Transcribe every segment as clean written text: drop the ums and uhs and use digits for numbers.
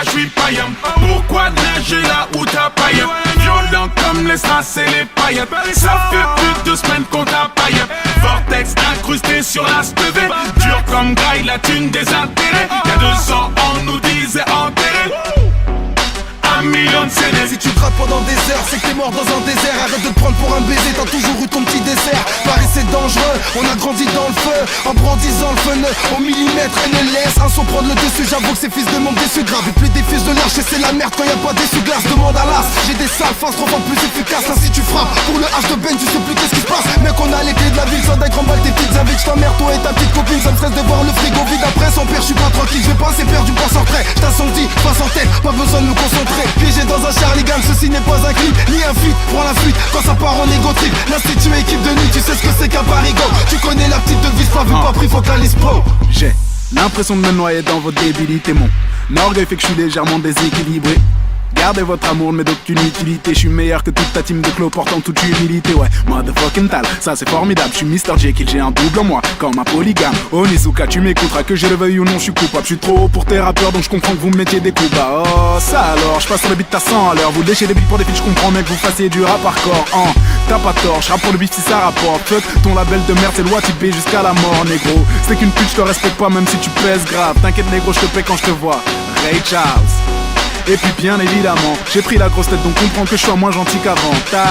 je suis païen. Pourquoi nager là où t'as paille? Violent comme les strass et les paillettes. Ça fait plus de semaines qu'on t'a paille. Vortex incrusté sur la stevée. Dur comme graille, la thune des intérêts. Y'a 2 ans on nous disait enterré. 1 million de CD. Si tu grattes pendant des heures, c'est que t'es mort dans un désert. Arrête de te prendre pour un baiser, t'as toujours eu ton petit dessert. Paris c'est dangereux, on a grandi dans le feu. En brandissant le feu au millimètre et ne laisse un son prendre le dessus. J'avoue que ces fils de monde déçus grave. Et plus des fils de l'arche et c'est la merde quand y'a pas d'essuie-glace. Demande à l'as, j'ai des sales faces 3 fois plus efficaces. Ainsi tu frappes, pour le H de Ben tu sais plus qu'est-ce qui se passe. Mec on a les clés de la ville, sans d'un grand balle tes petites invites. Ta mère, toi et ta petite copine, ça me stresse de voir le frigo vide. Après sans père, je suis pas tranquille, je vais pas assez perdu pour s'entrer. J't'assourdis, passe en tête, pas besoin de me concentrer. Piégé dans un Charligan, ceci n'est pas un clip, ni un feat, prends la fuite quand ça part en égo trip. L'institut équipe de nuit, tu sais ce que c'est qu'un parigo. Tu connais la petite devise, pas vu, pas pris, faut que la liste pro. J'ai l'impression de me noyer dans votre débilité. Mon orgueil fait que je suis légèrement déséquilibré. Gardez votre amour, mais d'aucune utilité. Je suis meilleur que toute ta team de clos portant toute humilité. Ouais, motherfucking tal, ça c'est formidable. Je suis Mr. Jekyll, j'ai un double en moi, comme un polygame. Onizuka, tu m'écouteras, que je le veuille ou non, je suis coupable. Je suis trop haut pour tes rappeurs, donc je comprends que vous me mettiez des coups bas. Oh, ça alors, je passe sur le beat à 100 à l'heure. Vous léchez des beats pour des filles, je comprends, mec, vous fassiez du rap hardcore. T'as pas tort, je rappe pour le beat si ça rapporte. Fuck ton label de merde, c'est loi typée jusqu'à la mort, négro. C'est qu'une pute, je te respecte pas, même si tu pèses grave. T'inquiète, négro, je te paie quand je te vois. Ray Charles. Et puis bien évidemment, j'ai pris la grosse tête donc comprends que je sois moins gentil qu'avant.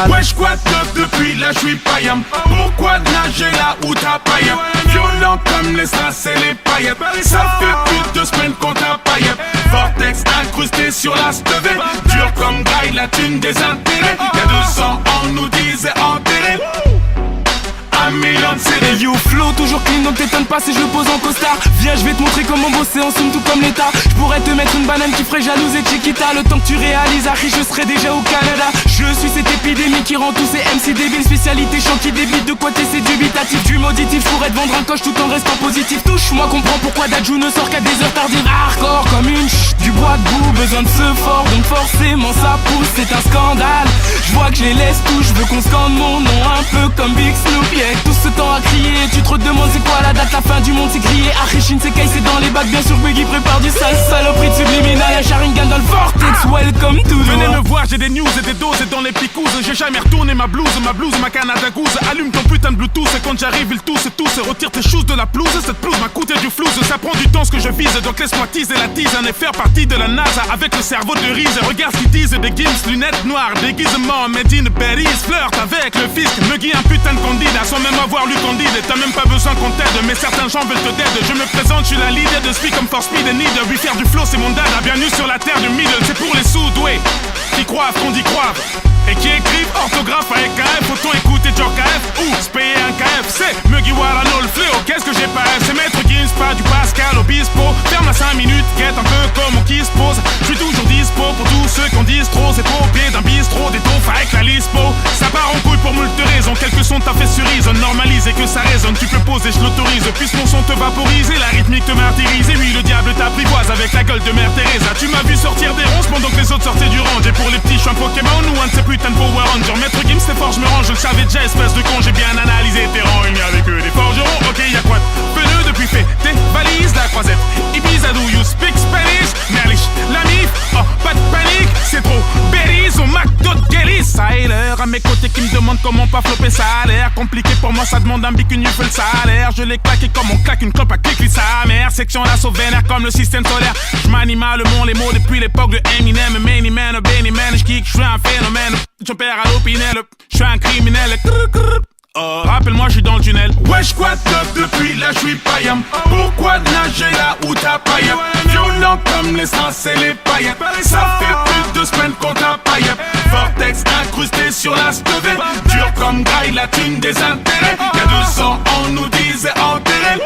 Ouais j'quatte depuis là j'suis païen. Pourquoi nager là où t'as paille? Violent comme les strass et les paillettes. Ça fait plus de semaines qu'on t'a paille. Vortex incrusté sur la stevée. Dur comme graille, la thune des intérêts. Y'a 2 ans on nous disait enterré. 1 million de CD. Hey yo flow toujours clean donc t'étonnes pas si je le pose en costard. Viens je vais te montrer comment bosser en somme tout comme l'état. Je pourrais te mettre une banane qui ferait jalouse et Chiquita. Le temps que tu réalises Harry je serais déjà au Canada. Je suis cette épidémie qui rend tous ces MC débiles. Spécialité chant qui débite de quoi t'essaies dubitatif. Du mauditif pourrais te vendre un coche tout en restant positif. Touche-moi comprends pourquoi Dadju ne sort qu'à des heures tardives. Hardcore comme une du bois de boue. Besoin de ce fort donc forcément ça pousse. C'est un scandale. Je vois que je les laisse tout. Je veux qu'on scande mon nom un peu comme Big Snoop. Tout ce temps à crier, tu te demandes c'est quoi la date, la fin du monde c'est crié. Arichin c'est c'est dans les bacs, bien sûr Biggie prépare du sale saloperie de subliminal. Y'a Sharingan dans le vortex, welcome to the venez me voir, j'ai des news et des doses et dans les picouses. J'ai jamais retourné ma blouse, ma Canada Goose. Allume ton putain de Bluetooth et quand j'arrive ils tous et retire tes choses de la pelouse. Cette pelouse m'a coûté du flouze, ça prend du temps ce que je vise. Donc laisse-moi teaser la tisane et faire partie de la NASA avec le cerveau de Reese. Regarde ce qu'ils disent, des gims, lunettes noires, déguisement, made in Paris. Flirte avec le fisc, me guille un putain de candidat sans même avoir lu ton deal. Et t'as même pas besoin qu'on t'aide, mais certains gens veulent te dead. Je me présente, je suis la leader de Speak comme for Speed and Need. Oui, faire du flow c'est mon dada, bienvenue sur la terre du middle. C'est pour les sous-doués qui croient qu'on dit croire et qui écrivent orthographe à EKF. Faut-on écouter Joe KF ou se payer un KFC? Mugiwara no le fléau, qu'est-ce que j'ai pas? C'est Maître Gims, pas du Pascal Obispo. Ferme à 5 minutes, guette un peu comme on qui se pose. Je suis toujours dispo pour tous ceux qui en disent trop. C'est trop au pied d'un bistrot, des taufs avec la lispo. Ça part en couille pour moult raisons. Quelques sons t'as fait cerise, on normalise et que ça résonne. Tu peux poser, je l'autorise. Puisque mon son te vaporise et la rythmique te martyrise. Et oui, le diable t'apprivoise avec la gueule de Mère Teresa. Tu m'as vu sortir des ronces pendant que les autres sortaient du range. Et pour les petits, je suis un Pokémon ou un de ces putains de Power Rangers. Maître Gims, c'est fort, je me range. Je le savais déjà, espèce de con. J'ai bien analysé tes rangs. Il n'y avait que des forgerons. Ok, y'a quoi de pneu depuis fait tes valises, la croisette. Ibiza, do you speak Spanish? Merlich, la mif, oh, pas de panique. C'est trop berries au McDo de Guélis. Ça est l'heure à mes côtés qui me demandent comment pas flopper. Ça a l'air compliqué pour moi, ça demande un bicune, fait le salaire. Je l'ai claqué comme on claque une clope à clic, sa mère. Section l'assaut vénère comme le système solaire. J'manie mal le monde, les mots depuis l'époque de Eminem. Many man, Benny man, j'kick, j'suis un phénomène. J'opère à l'opinel, j'suis un criminel. Oh, rappelle-moi, j'suis dans le tunnel. Ouais, j'quatte depuis là, j'suis païen. Pourquoi nager là où t'as paille? Violent comme les strass et les paillettes. Ça fait plus de semaines qu'on t'a paille. Vortex incrusté sur la stevée. Dur comme graille, la thune des intérêts. Y'a 2 ans, on nous disait enterré.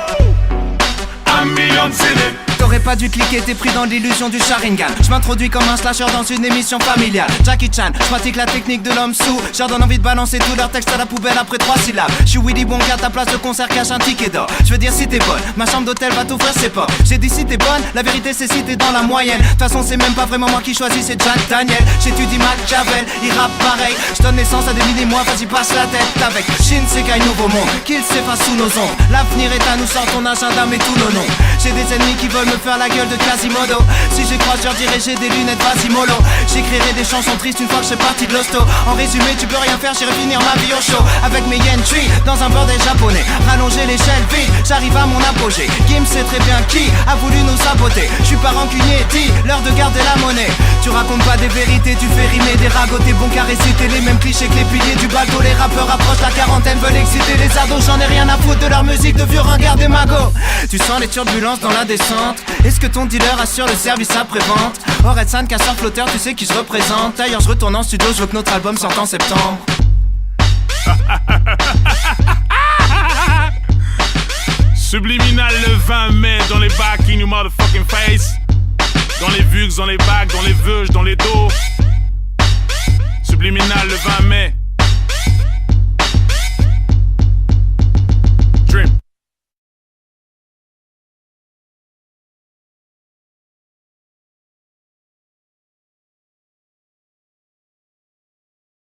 1 million de CD. T'aurais pas dû cliquer, t'es pris dans l'illusion du Sharingan. Je m'introduis comme un slasher dans une émission familiale. Jackie Chan, je pratique la technique de l'homme sous. Je leur donne envie de balancer tout leur texte à la poubelle après 3 syllabes. Je suis Willy Wonka, ta place de concert cache un ticket d'or. Je veux dire si t'es bonne, ma chambre d'hôtel va t'ouvrir ses portes. J'ai dit si t'es bonne, la vérité c'est si t'es dans la moyenne. De toute façon c'est même pas vraiment moi qui choisis, c'est Jack Daniel. J'étudie Machiavel, il rappe pareil. Je donne naissance à des mini-mois, vas-y passe la tête avec Shinsekai nouveau monde, qu'il s'efface sous nos ombres. L'avenir est à nous, sort ton agenda mais tous nos noms. J'ai des ennemis qui veulent me faire la gueule de Quasimodo. Si j'y crois, je leur dirai j'ai des lunettes, vas-y mollo. J'écrirai des chansons tristes une fois que je suis parti de l'hosto. En résumé, tu peux rien faire, j'irai finir ma vie au show. Avec mes yen tree dans un bordel japonais. Rallonger l'échelle vite, j'arrive à mon apogée. Kim sait très bien qui a voulu nous saboter. Je suis pas rancunier, dit l'heure de garder la monnaie. Tu racontes pas des vérités, tu fais rimer des ragots. T'es bon qu'à réciter les mêmes clichés que les piliers du bateau. Les rappeurs approchent la quarantaine, veulent exciter les ados. J'en ai rien à foutre de leur musique de vieux ringards des magots. Tu sens les turbulences dans la descente. Est-ce que ton dealer assure le service après-vente? Orelsan, casseur flotteur, tu sais qui je représente. D'ailleurs je retourne en studio, je veux que notre album sorte en septembre. Subliminal le 20 mai dans les bacs in your motherfucking face. Dans les vugs, dans les bacs, dans les veuges, dans les dos. Subliminal le 20 mai.